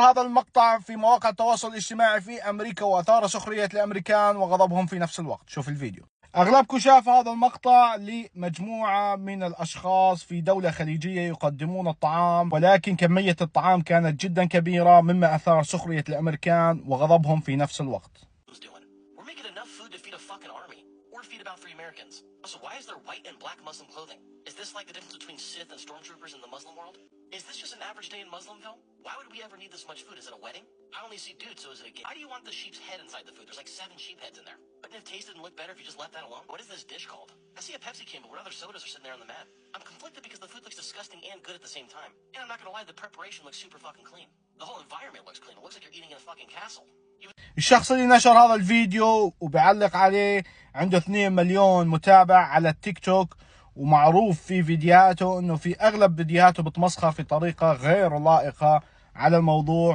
هذا المقطع في مواقع التواصل الاجتماعي في أمريكا وأثار سخرية الأمريكان وغضبهم في نفس الوقت. شوف الفيديو. أغلبكم شاف هذا المقطع لمجموعة من الأشخاص في دولة خليجية يقدمون الطعام، ولكن كمية الطعام كانت جدا كبيرة مما أثار سخرية الأمريكان وغضبهم في نفس الوقت. So why is there white and black Muslim clothing? Is this like the difference between Sith and stormtroopers in the Muslim world? Is this just an average day in Muslimville? Why would we ever need this much food? Is it a wedding? I only see dudes, so is it a game? Why do you want the sheep's head inside the food? There's like 7 sheep heads in there. Wouldn't it have tasted and looked better if you just left that alone? What is this dish called? I see a Pepsi can, but what other sodas are sitting there on the mat? I'm conflicted because the food looks disgusting and good at the same time. And I'm not gonna lie, the preparation looks super fucking clean. The whole environment looks clean. It looks like you're eating in a fucking castle. الشخص اللي نشر هذا الفيديو وبيعلق عليه عنده 2 مليون متابع على التيك توك، ومعروف في فيديوهاته انه في اغلب فيديوهاته بتمسخر في طريقة غير لائقة على الموضوع.